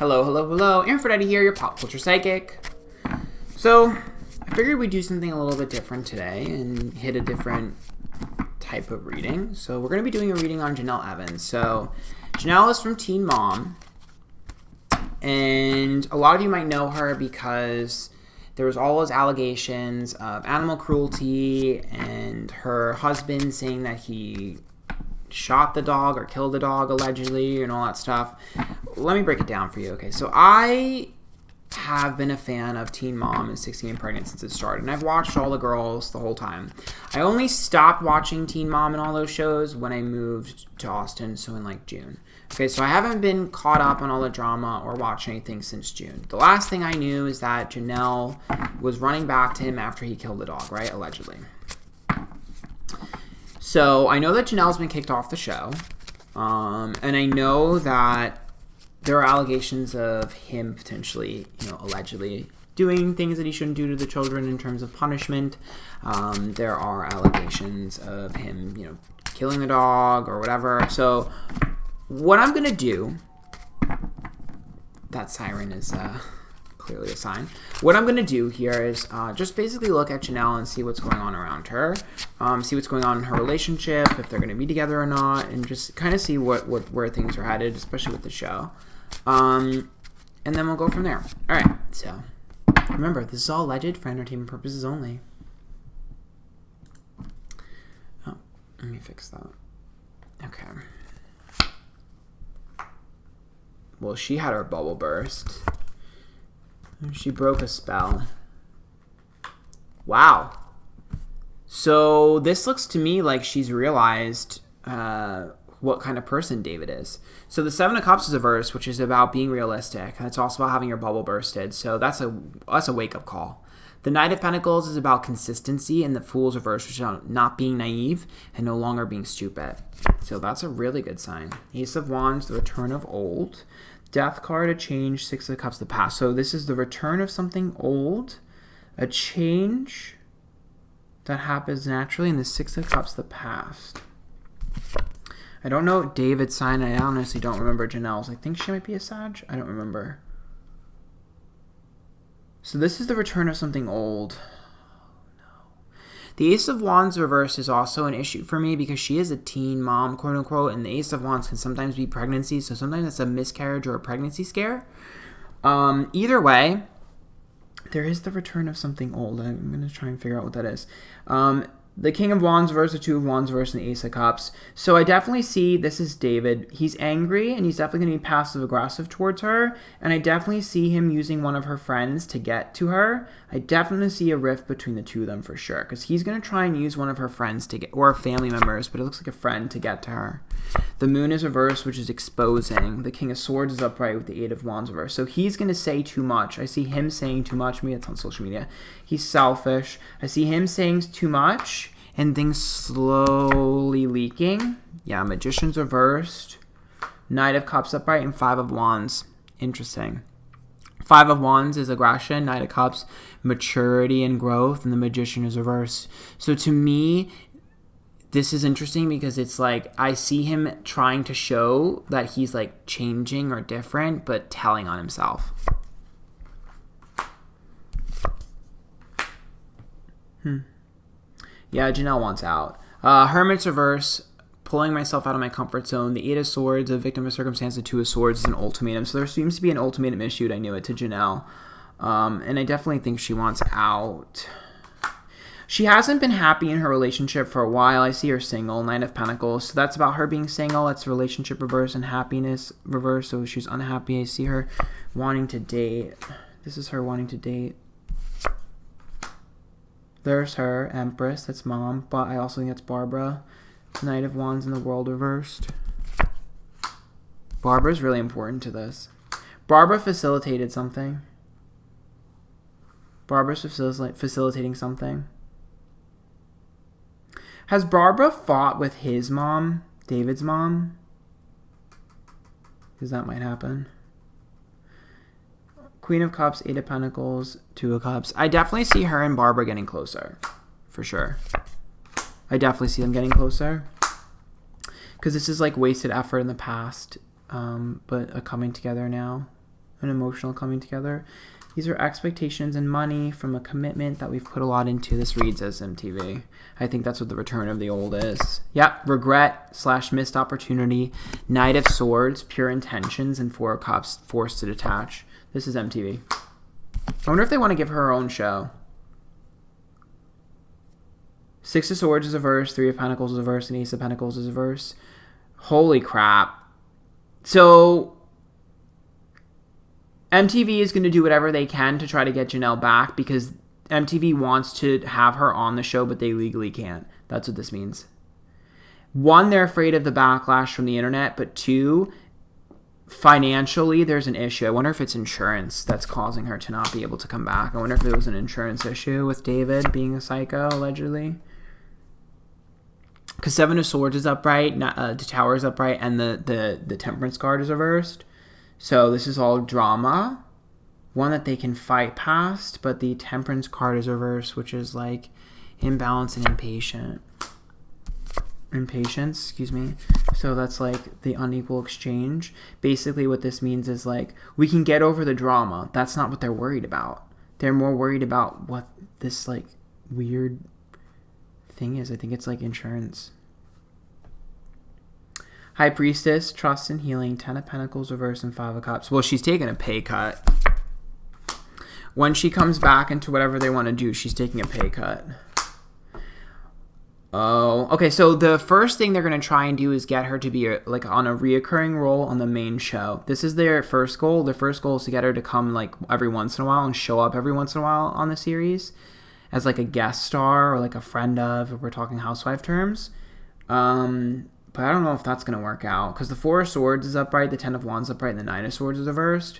Hello, hello, hello. Antphrodite here, your pop culture psychic. So, I figured we'd do something a little bit different today and hit a different type of reading. So, we're going to be doing a reading on Jenelle Evans. So, Jenelle is from Teen Mom. And a lot of you might know her because there was all those allegations of animal cruelty and her husband saying that he shot the dog or killed the dog allegedly and all that stuff. Let me break it down for you. Okay, so I have been a fan of Teen Mom and 16 and Pregnant since it started, and I've watched all the girls the whole time. I only stopped watching Teen Mom and all those shows when I moved to Austin, so in like June. Okay, so I haven't been caught up on all the drama or watched anything since June. The last thing I knew is that Jenelle was running back to him after he killed the dog, right? Allegedly. So I know that Jenelle's been kicked off the show, and I know that there are allegations of him potentially, allegedly doing things that he shouldn't do to the children in terms of punishment. There are allegations of him, killing the dog or whatever. So what I'm going to do, that siren is clearly a sign. What I'm going to do here is just basically look at Jenelle and see what's going on around her, see what's going on in her relationship, if they're going to be together or not, and just kind of see where things are headed, especially with the show. And then we'll go from there. All right, so remember, this is all alleged for entertainment purposes only. Oh, let me fix that. Okay. Well, she had her bubble burst. She broke a spell. Wow. So this looks to me like she's realized what kind of person David is. So the Seven of Cups is a verse which is about being realistic, and it's also about having your bubble bursted. So that's a wake-up call. The Knight of Pentacles is about consistency, and the Fool's reverse, which is about not being naive and no longer being stupid. So that's a really good sign. Ace of Wands, the return of old. Death card, a change. Six of Cups, the past. So this is the return of something old, a change that happens naturally, and the Six of Cups, the past. I don't know David's sign. I honestly don't remember Jenelle's. I think she might be a Sag. I don't remember. So this is the return of something old. The Ace of Wands reverse is also an issue for me because she is a teen mom, quote unquote, and the Ace of Wands can sometimes be pregnancy, so sometimes it's a miscarriage or a pregnancy scare. Either way, there is the return of something old. I'm going to try and figure out what that is. The King of Wands verse, the Two of Wands verse, and the Ace of Cups. So I definitely see this is David. He's angry, and he's definitely going to be passive-aggressive towards her. And I definitely see him using one of her friends to get to her. I definitely see a rift between the two of them for sure. Because he's going to try and use one of her friends to get, or family members, but it looks like a friend to get to her. The Moon is reversed, which is exposing. The King of Swords is upright with the Eight of Wands reversed. So he's going to say too much. I see him saying too much. Maybe it's on social media. He's selfish. I see him saying too much and things slowly leaking. Yeah, Magician's reversed. Knight of Cups upright and Five of Wands. Interesting. Five of Wands is aggression. Knight of Cups, maturity and growth. And the Magician is reversed. So to me, this is interesting because it's like I see him trying to show that he's like changing or different, but telling on himself. Yeah, Jenelle wants out. Hermit's reverse, pulling myself out of my comfort zone. The Eight of Swords, a victim of circumstance. The Two of Swords is an ultimatum. So there seems to be an ultimatum issued. I knew it, to Jenelle. And I definitely think she wants out. She hasn't been happy in her relationship for a while. I see her single, Nine of Pentacles. So that's about her being single. That's relationship reverse and happiness reverse. So she's unhappy. I see her wanting to date. This is her wanting to date. There's her, Empress, that's Mom, but I also think that's Barbara. Knight of Wands in the World reversed. Barbara's really important to this. Barbara facilitated something. Barbara's facilitating something. Has Barbara fought with his mom, David's mom? Because that might happen. Queen of Cups, Eight of Pentacles, Two of Cups. I definitely see her and Barbara getting closer. For sure. I definitely see them getting closer. Because this is like wasted effort in the past. But a coming together now. an emotional coming together. These are expectations and money from a commitment that we've put a lot into. This reads as MTV. I think that's what the return of the old is. Yep, regret / missed opportunity, Knight of Swords, pure intentions, and Four of Cups, forced to detach. This is MTV. I wonder if they want to give her own show. Six of Swords is a verse, Three of Pentacles is a verse, and Ace of Pentacles is a verse. Holy crap. So MTV is going to do whatever they can to try to get Jenelle back because MTV wants to have her on the show, but they legally can't. That's what this means. One, they're afraid of the backlash from the internet, but two, financially, there's an issue. I wonder if it's insurance that's causing her to not be able to come back. I wonder if there was an insurance issue with David being a psycho, allegedly. Because Seven of Swords is upright, the Tower is upright, and the Temperance card is reversed. So this is all drama. One that they can fight past, but the Temperance card is reversed, which is like imbalance and impatience, excuse me. So that's like the unequal exchange. Basically what this means is like, we can get over the drama. That's not what they're worried about. They're more worried about what this like weird thing is. I think it's like insurance. High Priestess, trust and healing, 10 of Pentacles reversed, and 5 of Cups. Well, she's taking a pay cut. When she comes back into whatever they want to do, she's taking a pay cut. Oh, okay. So the first thing they're going to try and do is get her to be like on a reoccurring role on the main show. This is their first goal. Their first goal is to get her to come like every once in a while and show up every once in a while on the series as like a guest star or like a friend of, if we're talking housewife terms. But I don't know if that's going to work out because the Four of Swords is upright, the 10 of Wands is upright, and the 9 of Swords is reversed.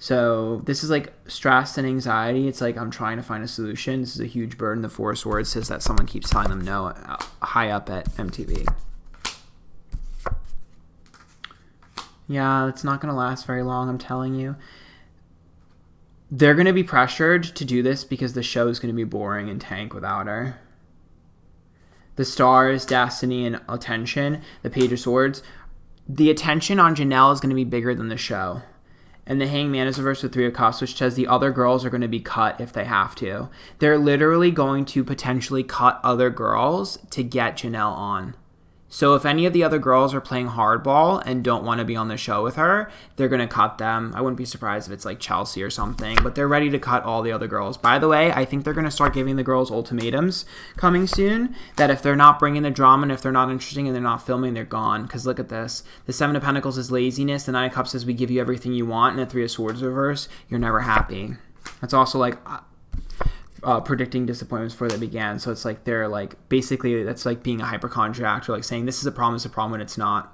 So this is like stress and anxiety. It's like I'm trying to find a solution. This is a huge burden. The Four of Swords says that someone keeps telling them no high up at MTV. Yeah, it's not going to last very long, I'm telling you. They're going to be pressured to do this because the show is going to be boring and tank without her. The Stars, Destiny, and Attention, the Page of Swords. The attention on Jenelle is going to be bigger than the show. And the Hangman is reversed with 3 of Cups, which says the other girls are going to be cut if they have to. They're literally going to potentially cut other girls to get Jenelle on. So if any of the other girls are playing hardball and don't want to be on the show with her, they're going to cut them. I wouldn't be surprised if it's like Chelsea or something, but they're ready to cut all the other girls. By the way, I think they're going to start giving the girls ultimatums coming soon, that if they're not bringing the drama and if they're not interesting and they're not filming, they're gone. Because look at this. The 7 of Pentacles is laziness. The 9 of Cups says we give you everything you want. And the 3 of Swords reverse, you're never happy. That's also like predicting disappointments before they began. So it's like they're like, basically that's like being a hypochondriac or like saying this is a problem when it's not.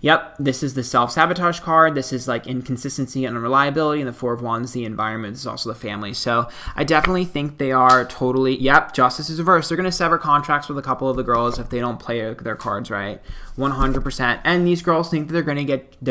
Yep, this is the self-sabotage card. This is like inconsistency and unreliability. And the 4 of Wands, the environment, this is also the family. So I definitely think they are totally, yep, Justice is reversed. They're going to sever contracts with a couple of the girls if they don't play their cards right. 100%. And these girls think that they're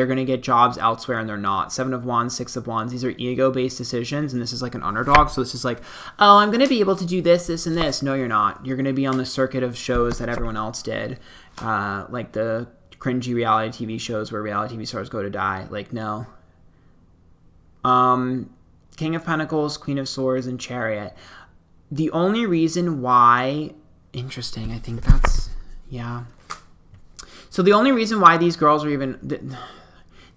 going to get jobs elsewhere, and they're not. 7 of Wands, 6 of Wands. These are ego-based decisions, and this is like an underdog. So this is like, oh, I'm going to be able to do this, this, and this. No, you're not. You're going to be on the circuit of shows that everyone else did, like the cringy reality TV shows where reality TV stars go to die. Like, no. King of Pentacles, Queen of Swords, and Chariot. The only reason why... Interesting. I think that's... Yeah. So the only reason why these girls are even...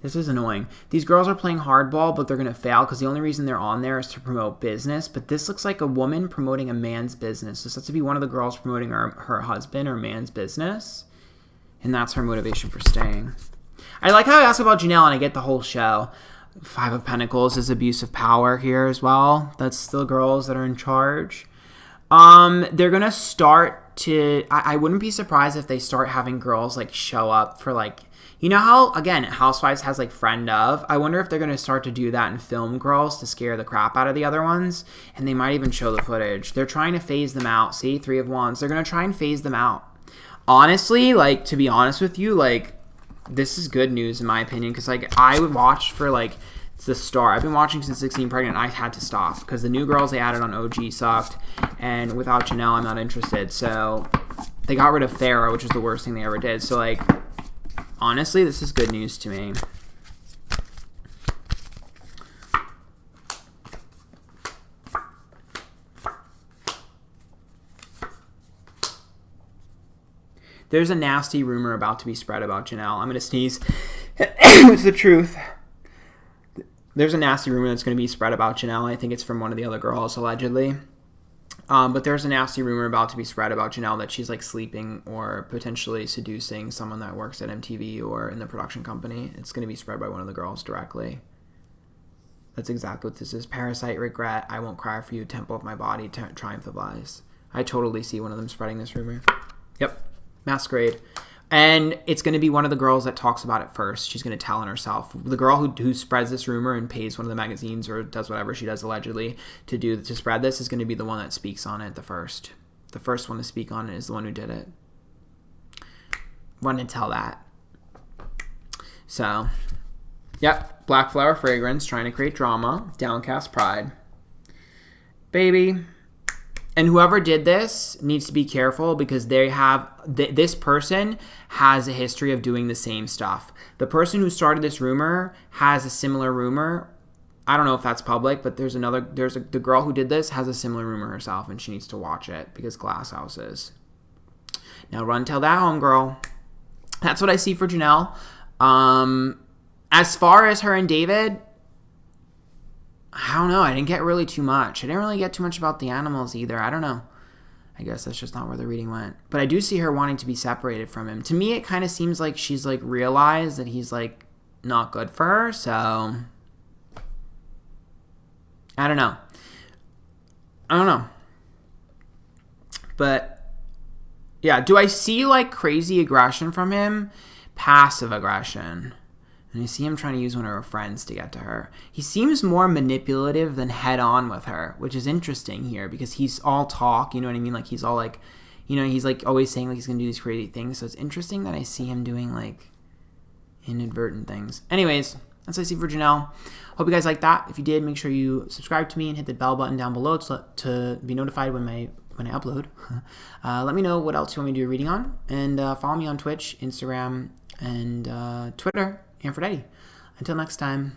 This is annoying. These girls are playing hardball, but they're going to fail because the only reason they're on there is to promote business. But this looks like a woman promoting a man's business. This has to be one of the girls promoting her husband or man's business. And that's her motivation for staying. I like how I asked about Jenelle, and I get the whole show. 5 of Pentacles is abuse of power here as well. That's the girls that are in charge. They're going to start to... I wouldn't be surprised if they start having girls, like, show up for, like... You know how, again, Housewives has, like, friend of? I wonder if they're going to start to do that and film girls to scare the crap out of the other ones. And they might even show the footage. They're trying to phase them out. See? 3 of Wands. They're going to try and phase them out. Honestly, like, to be honest with you, like, this is good news in my opinion, because, like, I would watch for, like, the star. I've been watching since 16 pregnant, and I had to stop, because the new girls they added on OG sucked, and without Jenelle, I'm not interested, so they got rid of Farrah, which is the worst thing they ever did, so, like, honestly, this is good news to me. There's a nasty rumor about to be spread about Jenelle. I'm going to sneeze. It's the truth. There's a nasty rumor that's going to be spread about Jenelle. I think it's from one of the other girls, allegedly. But there's a nasty rumor about to be spread about Jenelle that she's like sleeping or potentially seducing someone that works at MTV or in the production company. It's going to be spread by one of the girls directly. That's exactly what this is. Parasite, regret, I won't cry for you, temple of my body, triumph of lies. I totally see one of them spreading this rumor. Yep. Masquerade. And it's going to be one of the girls that talks about it first. She's going to tell on herself. The girl who spreads this rumor and pays one of the magazines or does whatever she does allegedly to spread this is going to be the one that speaks on it the first. The first one to speak on it is the one who did it. Wanted to tell that. So, yep. Black Flower Fragrance trying to create drama. Downcast Pride. Baby. And whoever did this needs to be careful because they have this person has a history of doing the same stuff. The person who started this rumor has a similar rumor. I don't know if that's public, but the girl who did this has a similar rumor herself, and she needs to watch it because Glass House is. Now run tell that home, girl. That's what I see for Jenelle. As far as her and David, I don't know. I didn't get really too much. I didn't really get too much about the animals either. I don't know. I guess that's just not where the reading went. But I do see her wanting to be separated from him. To me, it kind of seems like she's like realized that he's like not good for her. So I don't know. But yeah, do I see like crazy aggression from him? Passive aggression. And you see him trying to use one of her friends to get to her. He seems more manipulative than head-on with her, which is interesting here because he's all talk, you know what I mean? Like, he's all like, you know, he's like always saying like he's going to do these crazy things. So it's interesting that I see him doing like inadvertent things. Anyways, that's what I see for Jenelle. Hope you guys like that. If you did, make sure you subscribe to me and hit the bell button down below to be notified when I upload. Let me know what else you want me to do a reading on. And follow me on Twitch, Instagram, and Twitter. Antphrodite. Until next time,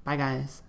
bye guys.